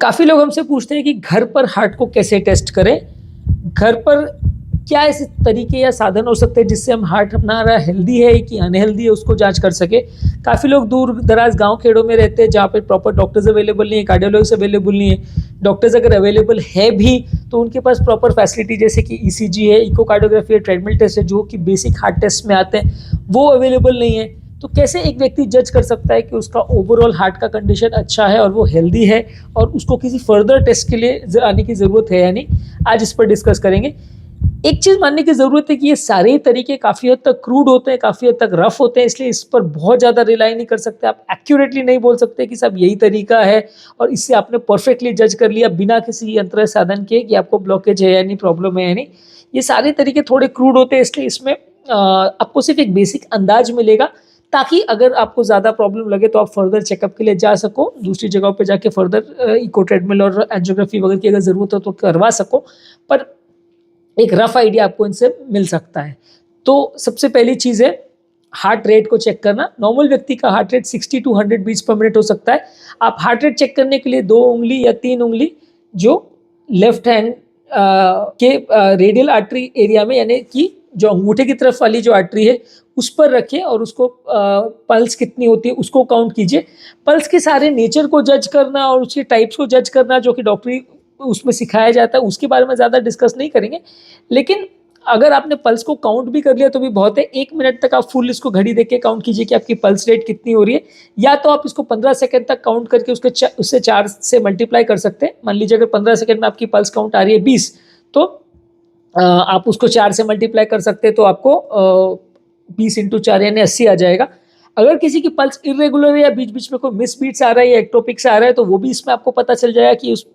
काफ़ी लोग हमसे पूछते हैं कि घर पर हार्ट को कैसे टेस्ट करें? घर पर क्या ऐसे तरीके या साधन हो सकते हैं जिससे हम हार्ट हमारा हेल्दी है कि अनहेल्दी है उसको जाँच कर सकें? काफ़ी लोग दूर-दराज़ गाँव खेड़ों में रहते हैं जहाँ पे प्रॉपर डॉक्टर्स अवेलेबल नहीं है, कार्डियोलॉजिस्ट अवेलेबल नहीं है। डॉक्टर्स अगर अवेलेबल है भी तो उनके पास प्रॉपर फैसिलिटी जैसे कि ईसीजी है, इकोकार्डियोग्राफी है, ट्रेडमिल टेस्ट है जो कि बेसिक हार्ट टेस्ट में आते हैं, वो अवेलेबल नहीं है। तो कैसे एक व्यक्ति जज कर सकता है कि उसका ओवरऑल हार्ट का कंडीशन अच्छा है और वो हेल्दी है और उसको किसी फर्दर टेस्ट के लिए आने की ज़रूरत है या नहीं? आज इस पर डिस्कस करेंगे। एक चीज़ मानने की ज़रूरत है कि ये सारे तरीके काफ़ी हद तक क्रूड होते हैं, काफ़ी हद तक रफ होते हैं, इसलिए इस पर बहुत ज़्यादा रिलाई नहीं कर सकते। आप एक्यूरेटली नहीं बोल सकते कि साहब यही तरीका है और इससे आपने परफेक्टली जज कर लिया बिना किसी यंत्र साधन के कि आपको ब्लॉकेज है या नहीं, प्रॉब्लम है या नहीं। ये सारे तरीके थोड़े क्रूड होते हैं, इसलिए इसमें आपको सिर्फ एक बेसिक अंदाज मिलेगा ताकि अगर आपको ज़्यादा प्रॉब्लम लगे तो आप फर्दर चेकअप के लिए जा सको, दूसरी जगहों पे जाके फर्दर इको ट्रेडमिल और एंजियोग्राफी वगैरह की अगर ज़रूरत हो तो करवा सको। पर एक रफ आइडिया आपको इनसे मिल सकता है। तो सबसे पहली चीज़ है हार्ट रेट को चेक करना। नॉर्मल व्यक्ति का heart rate 60 to 100 beats per minute हो सकता है। आप हार्ट रेट चेक करने के लिए 2 उँगली या 3 उँगली जो लेफ्ट हैंड के रेडियल आर्टरी एरिया में यानी कि जो अंगूठे की तरफ वाली जो आर्टरी है उस पर रखें और उसको पल्स कितनी होती है उसको काउंट कीजिए। पल्स के सारे नेचर को जज करना और उसके टाइप्स को जज करना जो कि डॉक्टरी उसमें सिखाया जाता है उसके बारे में ज़्यादा डिस्कस नहीं करेंगे। लेकिन अगर आपने पल्स को काउंट भी कर लिया तो भी बहुत है। 1 मिनट तक आप फुल इसको घड़ी देख के काउंट कीजिए कि आपकी पल्स रेट कितनी हो रही है, या तो आप इसको 15 सेकंड तक काउंट करके उससे 4 से मल्टीप्लाई कर सकते हैं। मान लीजिए अगर 15 सेकंड में आपकी पल्स काउंट आ रही है 20 तो आप उसको 4 से मल्टीप्लाई कर सकते हैं तो आपको 20 इंटू 4 यानी 80 आ जाएगा। अगर किसी की पल्स इरेगुलर है या बीच बीच में कोई मिस बीट्स आ रहा है या एक्टोपिक्स आ रहा है तो वो भी इसमें आपको पता चल जाएगा कि उस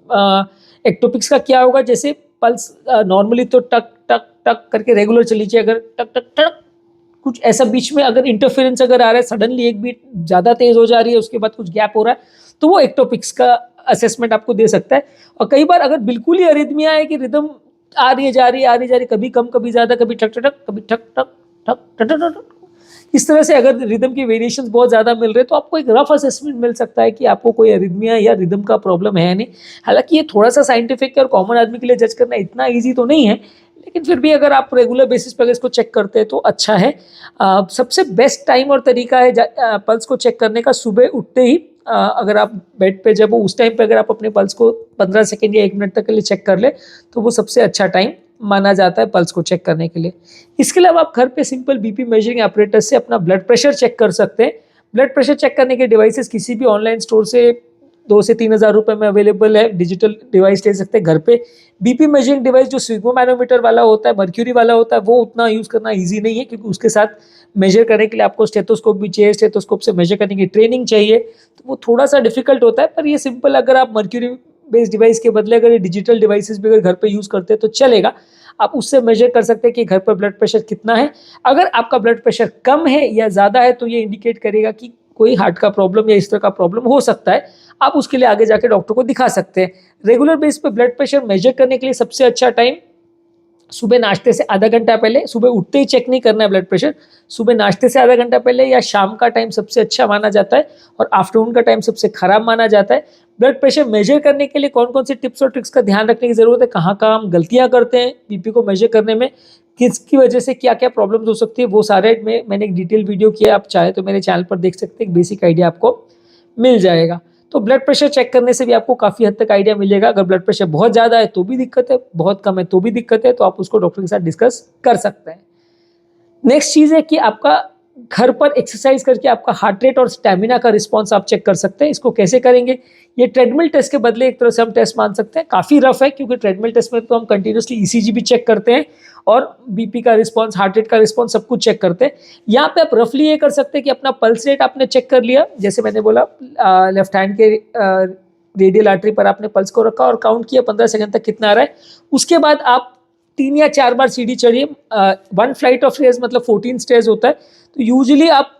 एक्टोपिक्स का क्या होगा। जैसे पल्स नॉर्मली तो टक टक टक करके रेगुलर चली जाए, अगर टक टक टक कुछ ऐसा बीच में अगर इंटरफेरेंस अगर आ रहा है, सडनली एक बीट ज़्यादा तेज हो जा रही है उसके बाद कुछ गैप हो रहा है तो वो एक्टोपिक्स का असेसमेंट आपको दे सकता है। और कई बार अगर बिल्कुल ही अरिथमिया है कि रिदम आ रही है जा रही है आ रही जा रही, कभी कम कभी ज़्यादा, कभी ठक ठक कभी ठक ठक ठक ठक ठक, इस तरह से अगर रिदम की वेरिएशंस बहुत ज़्यादा मिल रहे हैं तो आपको एक रफ असेसमेंट मिल सकता है कि आपको कोई अरिथमिया या रिदम का प्रॉब्लम है नहीं। हालांकि ये थोड़ा सा साइंटिफिक और कॉमन आदमी के लिए जज करना इतना ईजी तो नहीं है, लेकिन फिर भी अगर आप रेगुलर बेसिस पर इसको चेक करते हैं तो अच्छा है। सबसे बेस्ट टाइम और तरीका है पल्स को चेक करने का सुबह उठते ही। अगर आप बेड पे जब उस टाइम पे अगर आप अपने पल्स को 15 सेकेंड या 1 मिनट तक के लिए चेक कर ले तो वो सबसे अच्छा टाइम माना जाता है पल्स को चेक करने के लिए। इसके अलावा आप घर पे सिंपल बीपी मेजरिंग apparatus से अपना ब्लड प्रेशर चेक कर सकते हैं। ब्लड प्रेशर चेक करने के डिवाइसेस किसी भी ऑनलाइन स्टोर से 2 से 3 हज़ार रुपये में अवेलेबल है। डिजिटल डिवाइस ले सकते हैं घर पे। बीपी मेजरिंग डिवाइस जो स्फिग्मोमैनोमीटर वाला होता है, मर्क्यूरी वाला होता है, वो उतना यूज़ करना ईजी नहीं है क्योंकि उसके साथ मेजर करने के लिए आपको स्टेथोस्कोप भी चाहिए, स्टेथोस्कोप से मेजर करने की ट्रेनिंग चाहिए, तो वो थोड़ा सा डिफिकल्ट होता है। पर ये सिंपल अगर आप मर्क्यूरी बेस्ड डिवाइस के बदले अगर ये डिजिटल डिवाइसेस भी अगर घर पे यूज़ करते हैं तो चलेगा। आप उससे मेजर कर सकते हैं कि घर पर ब्लड प्रेशर कितना है। अगर आपका ब्लड प्रेशर कम है या ज़्यादा है तो ये इंडिकेट करेगा कि कोई हार्ट का प्रॉब्लम या इस तरह का प्रॉब्लम हो सकता है। आप उसके लिए आगे जाके डॉक्टर को दिखा सकते हैं। रेगुलर बेस पे ब्लड प्रेशर मेजर करने के लिए सबसे अच्छा टाइम सुबह नाश्ते से आधा घंटा पहले, सुबह उठते ही चेक नहीं करना है ब्लड प्रेशर, सुबह नाश्ते से आधा घंटा पहले या शाम का टाइम सबसे अच्छा माना जाता है और आफ्टरनून का टाइम सबसे खराब माना जाता है। ब्लड प्रेशर मेजर करने के लिए कौन कौन सी टिप्स और ट्रिक्स का ध्यान रखने की ज़रूरत है, कहाँ कहाँ हम गलतियाँ करते हैं बीपी को मेजर करने में, किसकी वजह से क्या क्या प्रॉब्लम्स हो सकती है, वो सारे में मैंने एक डिटेल वीडियो किया, आप चाहे तो मेरे चैनल पर देख सकते हैं, एक बेसिक आइडिया आपको मिल जाएगा। तो ब्लड प्रेशर चेक करने से भी आपको काफ़ी हद तक आइडिया मिलेगा। अगर ब्लड प्रेशर बहुत ज़्यादा है तो भी दिक्कत है, बहुत कम है तो भी दिक्कत है, तो आप उसको डॉक्टर के साथ डिस्कस कर सकते हैं। नेक्स्ट चीज़ है कि आपका घर पर एक्सरसाइज करके आपका हार्ट रेट और स्टैमिना का रिस्पॉन्स आप चेक कर सकते हैं। इसको कैसे करेंगे? ये ट्रेडमिल टेस्ट के बदले एक तरह से हम टेस्ट मान सकते हैं। काफ़ी रफ है क्योंकि ट्रेडमिल टेस्ट में तो हम कंटिन्यूसली ईसीजी भी चेक करते हैं और बीपी का रिस्पॉन्स, हार्ट रेट का रिस्पॉन्स सब कुछ चेक करते हैं। यहाँ पे आप रफली ये कर सकते हैं कि अपना पल्स रेट आपने चेक कर लिया, जैसे मैंने बोला लेफ्ट हैंड के रेडियल आर्टरी पर आपने पल्स को रखा और काउंट किया 15 सेकंड तक कितना आ रहा है। उसके बाद आप 3 या 4 बार सीढ़ी चढ़िए। 1 फ्लाइट ऑफ स्टेयर्स मतलब 14 स्टेयर्स होता है, तो यूजुअली आप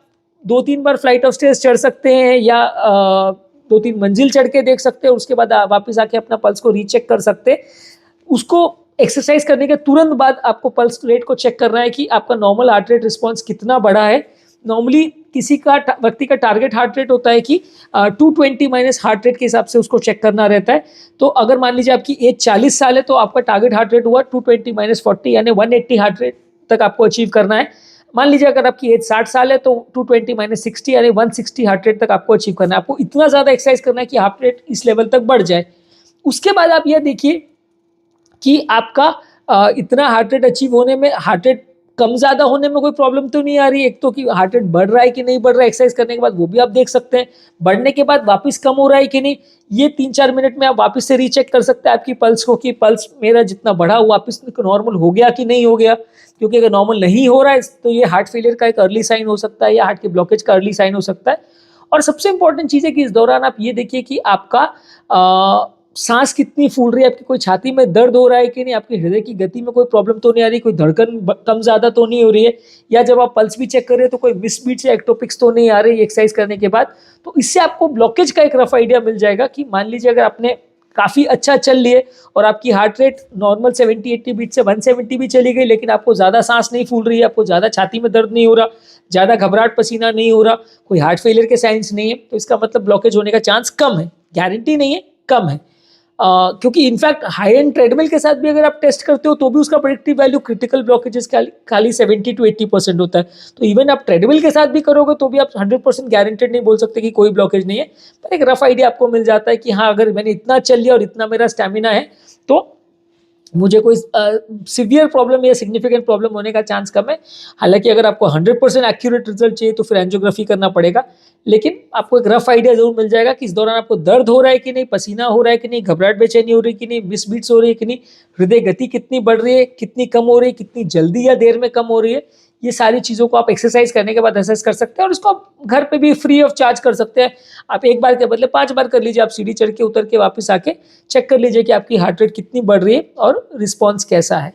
2-3 बार फ्लाइट ऑफ स्टेयर्स चढ़ सकते हैं या 2-3 मंजिल चढ़ के देख सकते हैं। उसके बाद वापस आके अपना पल्स को रीचेक कर सकते हैं। उसको एक्सरसाइज करने के तुरंत बाद आपको पल्स रेट को चेक करना है कि आपका नॉर्मल हार्ट रेट रिस्पॉन्स कितना बढ़ा है। नॉर्मली किसी का व्यक्ति का टारगेट हार्ट रेट होता है कि 220 माइनस हार्ट रेट के हिसाब से उसको चेक करना रहता है। तो अगर मान लीजिए आपकी एज 40 साल है तो आपका टारगेट हार्ट रेट हुआ 220 माइनस 40 यानी 180 हार्ट रेट तक आपको अचीव करना है। मान लीजिए अगर आपकी एज 60 साल है तो 220 माइनस 60 यानी 160 हार्ट रेट तक आपको अचीव करना है। आपको इतना ज़्यादा एक्सरसाइज करना है कि हार्ट रेट इस लेवल तक बढ़ जाए। उसके बाद आप यह देखिए कि आपका इतना हार्ट रेट अचीव होने में, हार्ट रेट कम ज़्यादा होने में कोई प्रॉब्लम तो नहीं आ रही है। एक तो कि हार्ट रेट बढ़ रहा है कि नहीं बढ़ रहा है एक्सरसाइज करने के बाद, वो भी आप देख सकते हैं। बढ़ने के बाद वापस कम हो रहा है कि नहीं, ये 3-4 मिनट में आप वापस से रीचेक कर सकते हैं आपकी पल्स को कि पल्स मेरा जितना बढ़ा वो वापस नॉर्मल हो गया कि नहीं हो गया। क्योंकि अगर नॉर्मल नहीं हो रहा है तो ये हार्ट फेलियर का एक अर्ली साइन हो सकता है या हार्ट के ब्लॉकेज का अर्ली साइन हो सकता है। और सबसे इंपॉर्टेंट चीज़ है कि इस दौरान आप ये देखिए कि आपका सांस कितनी फूल रही है, आपकी कोई छाती में दर्द हो रहा है कि नहीं, आपके हृदय की गति में कोई प्रॉब्लम तो नहीं आ रही, कोई धड़कन कम ज़्यादा तो नहीं हो रही है, या जब आप पल्स भी चेक कर रहे हैं तो कोई मिसबीट्स या एक्टोपिक्स तो नहीं आ रही एक्सरसाइज करने के बाद। तो इससे आपको ब्लॉकेज का एक रफ आइडिया मिल जाएगा कि मान लीजिए अगर आपने काफ़ी अच्छा चल लिए और आपकी हार्ट रेट नॉर्मल 70-80 बीट से 170 भी चली गई, लेकिन आपको ज़्यादा सांस नहीं फूल रही है, आपको ज़्यादा छाती में दर्द नहीं हो रहा, ज़्यादा घबराहट पसीना नहीं हो रहा, कोई हार्ट फेलियर के साइंस नहीं है, तो इसका मतलब ब्लॉकेज होने का चांस कम है। गारंटी नहीं है, कम है। क्योंकि इनफैक्ट हाई एंड ट्रेडमिल के साथ भी अगर आप टेस्ट करते हो तो भी उसका प्रेडिक्टिव वैल्यू क्रिटिकल ब्लॉकेजेस खाली 70-80% होता है। तो इवन आप ट्रेडमिल के साथ भी करोगे तो भी आप 100% गारंटेड नहीं बोल सकते कि कोई ब्लॉकेज नहीं है, पर एक रफ आइडिया आपको मिल जाता है कि हाँ अगर मैंने इतना चल लिया और इतना मेरा स्टेमिना है तो मुझे कोई सिवियर प्रॉब्लम या सिग्निफिकेंट प्रॉब्लम होने का चांस कम है। हालांकि अगर आपको 100% एक्यूरेट रिजल्ट चाहिए तो फिर एंजियोग्राफी करना पड़ेगा, लेकिन आपको एक रफ आइडिया जरूर मिल जाएगा कि इस दौरान आपको दर्द हो रहा है कि नहीं, पसीना हो रहा है कि नहीं, घबराहट बेचैनी हो रही है कि नहीं, मिस बीट्स हो रही है कि नहीं, हृदय गति कितनी बढ़ रही है, कितनी कम हो रही है, कितनी जल्दी या देर में कम हो रही है। ये सारी चीज़ों को आप एक्सरसाइज करने के बाद असेस कर सकते हैं और इसको आप घर पे भी फ्री ऑफ चार्ज कर सकते हैं। आप एक बार के बदले 5 बार कर लीजिए, आप सीढ़ी चढ़ के उतर के वापस आके चेक कर लीजिए कि आपकी हार्ट रेट कितनी बढ़ रही है और रिस्पॉन्स कैसा है।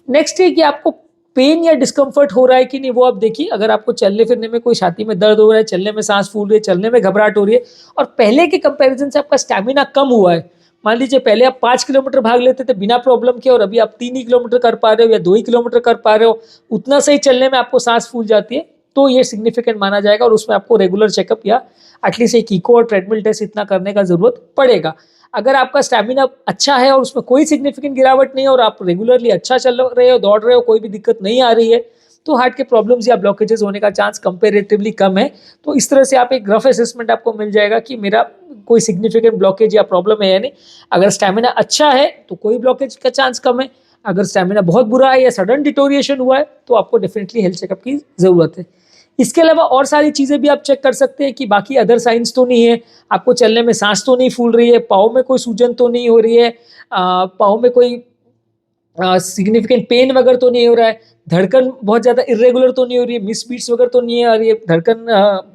नेक्स्ट है कि आपको पेन या डिस्कम्फर्ट हो रहा है कि नहीं, वो आप देखिए। अगर आपको चलने फिरने में कोई छाती में दर्द हो रहा है, चलने में सांस फूल रही है, चलने में घबराहट हो रही है और पहले के कंपैरिजन से आपका स्टैमिना कम हुआ है, मान लीजिए पहले आप 5 किलोमीटर भाग लेते थे बिना प्रॉब्लम के और अभी आप 3 ही किलोमीटर कर पा रहे हो या 2 ही किलोमीटर कर पा रहे हो, उतना सही चलने में आपको सांस फूल जाती है, तो ये सिग्निफिकेंट माना जाएगा और उसमें आपको रेगुलर चेकअप या एटलीस्ट एक इको और ट्रेडमिल टेस्ट इतना करने का जरूरत पड़ेगा। अगर आपका स्टैमिना अच्छा है और उसमें कोई सिग्निफिकेंट गिरावट नहीं है और आप रेगुलरली अच्छा चल रहे हो, दौड़ रहे हो, कोई भी दिक्कत नहीं आ रही है, तो हार्ट के प्रॉब्लम्स या ब्लॉकेजेस होने का चांस कंपेरेटिवली कम है। तो इस तरह से आप एक रफ असेसमेंट आपको मिल जाएगा कि मेरा कोई सिग्निफिकेंट ब्लॉकेज या प्रॉब्लम है या नहीं। अगर स्टैमिना अच्छा है तो कोई ब्लॉकेज का चांस कम है, अगर स्टैमिना बहुत बुरा है या सडन डिटोरिएशन हुआ है तो आपको डेफिनेटली हेल्थ चेकअप की ज़रूरत है। इसके अलावा और सारी चीज़ें भी आप चेक कर सकते हैं कि बाकी अदर साइंस तो नहीं है, आपको चलने में सांस तो नहीं फूल रही है, पाँव में कोई सूजन तो नहीं हो रही है, पाँव में कोई सिग्निफिकेंट पेन वगैरह तो नहीं हो रहा है, धड़कन बहुत ज़्यादा इरेगुलर तो नहीं हो रही है, मिस बीट्स वगैरह तो नहीं आ रही है, धड़कन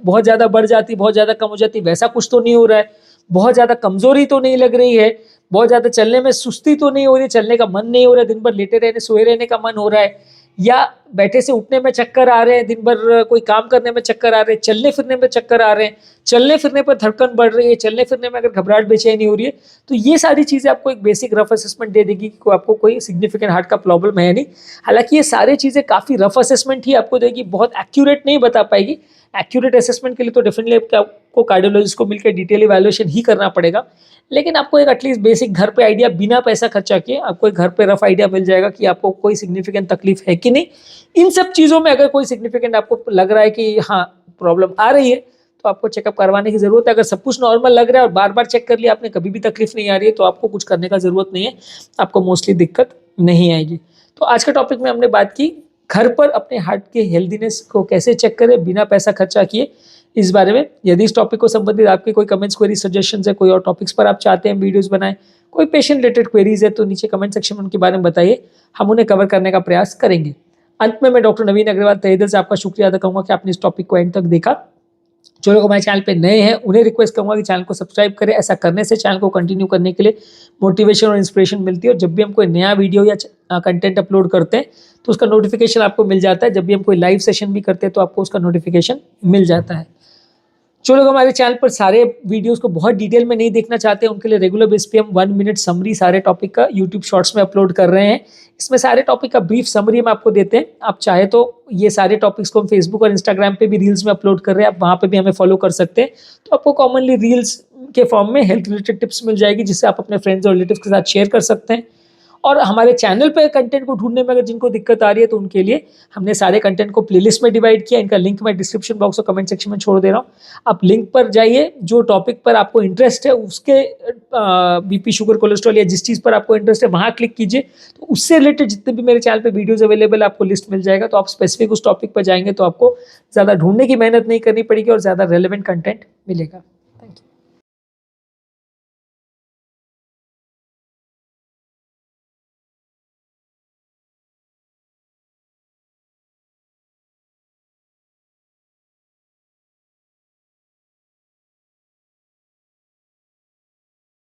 बहुत ज़्यादा बढ़ जाती, बहुत ज़्यादा कम हो जाती, वैसा कुछ तो नहीं हो रहा है, बहुत ज़्यादा कमज़ोरी तो नहीं लग रही है, बहुत ज़्यादा चलने में सुस्ती तो नहीं हो रही है, चलने का मन नहीं हो रहा है, दिन भर लेटे रहने सोए रहने का मन हो रहा है, या बैठे से उठने में चक्कर आ रहे हैं, दिन भर कोई काम करने में चक्कर आ रहे हैं, चलने फिरने में चक्कर आ रहे हैं, चलने फिरने पर धड़कन बढ़ रही है, चलने फिरने में अगर घबराहट बेचैनी हो रही है, तो ये सारी चीज़ें आपको एक बेसिक रफ असेसमेंट दे देगी कि आपको कोई सिग्निफिकेंट हार्ट का प्रॉब्लम है नहीं। हालांकि ये सारी चीज़ें काफ़ी रफ असेसमेंट ही आपको देगी, बहुत एक्यूरेट नहीं बता पाएगी। एक्यूरेट असेसमेंट के लिए तो डेफिनेटली आपको कार्डियोलॉजिस्ट को मिलकर डिटेल इवैल्यूएशन ही करना पड़ेगा, लेकिन आपको एक एटलीस्ट बेसिक घर पे आइडिया बिना पैसा खर्चा किए आपको एक घर पे रफ आइडिया मिल जाएगा कि आपको कोई सिग्निफिकेंट तकलीफ है कि नहीं। इन सब चीज़ों में अगर कोई सिग्निफिकेंट आपको लग रहा है कि हाँ प्रॉब्लम आ रही है तो आपको चेकअप करवाने की ज़रूरत है। अगर सब कुछ नॉर्मल लग रहा है और बार बार चेक कर लिया आपने, कभी भी तकलीफ नहीं आ रही है, तो आपको कुछ करने का ज़रूरत नहीं है, आपको मोस्टली दिक्कत नहीं आएगी। तो आज के टॉपिक में हमने बात की घर पर अपने हार्ट के हेल्दीनेस को कैसे चेक करें बिना पैसा खर्चा किए, इस बारे में। यदि इस टॉपिक को संबंधित आपके कोई कमेंट्स, क्वेरी, सजेशंस है, कोई और टॉपिक्स पर आप चाहते हैं वीडियोस बनाएं, कोई पेशेंट रिलेटेड क्वेरीज है, तो नीचे कमेंट सेक्शन में उनके बारे में बताइए, हम उन्हें कवर करने का प्रयास करेंगे। अंत में मैं डॉक्टर नवीन अग्रवाल तहे दिल से आपका शुक्रिया अदा करूंगा कि आपने इस टॉपिक को एंड तक देखा। जो लोग हमारे चैनल पे नए हैं उन्हें रिक्वेस्ट करूंगा कि चैनल को सब्सक्राइब करें। ऐसा करने से चैनल को कंटिन्यू करने के लिए मोटिवेशन और इंस्पिरेशन मिलती है, और जब भी हम कोई नया वीडियो या कंटेंट अपलोड करते हैं तो उसका नोटिफिकेशन आपको मिल जाता है। जब भी हम कोई लाइव सेशन भी करते हैं तो आपको उसका नोटिफिकेशन मिल जाता है। जो लोग हमारे चैनल पर सारे वीडियोस को बहुत डिटेल में नहीं देखना चाहते उनके लिए रेगुलर बेस पे हम 1 मिनट समरी सारे टॉपिक का यूट्यूब शॉर्ट्स में अपलोड कर रहे हैं। इसमें सारे टॉपिक का ब्रीफ समरी हम आपको देते हैं। आप चाहे तो ये सारे टॉपिक्स को हम फेसबुक और इंस्टाग्राम पे भी रील्स में अपलोड कर रहे हैं, आप वहाँ पे भी हमें फॉलो कर सकते हैं। तो आपको कॉमनली रील्स के फॉर्म में हेल्थ रिलेटेड टिप्स मिल जाएगी, जिससे आप अपने फ्रेंड्स और रिलेटिव्स के साथ शेयर कर सकते हैं। और हमारे चैनल पे कंटेंट को ढूंढने में अगर जिनको दिक्कत आ रही है तो उनके लिए हमने सारे कंटेंट को प्लेलिस्ट में डिवाइड किया। इनका लिंक मैं डिस्क्रिप्शन बॉक्स और कमेंट सेक्शन में छोड़ दे रहा हूँ। आप लिंक पर जाइए, जो टॉपिक पर आपको इंटरेस्ट है उसके बीपी, शुगर, कोलेस्ट्रॉल या जिस चीज़ पर आपको इंटरेस्ट है वहाँ क्लिक कीजिए। तो उससे रिलेटेड जितने भी मेरे चैनल पर वीडियोज़ अवेलेबल है आपको लिस्ट मिल जाएगा। तो आप स्पेसिफिक उस टॉपिक पर जाएंगे तो आपको ज़्यादा ढूंढने की मेहनत नहीं करनी पड़ेगी और ज़्यादा रेलिवेंट कंटेंट मिलेगा।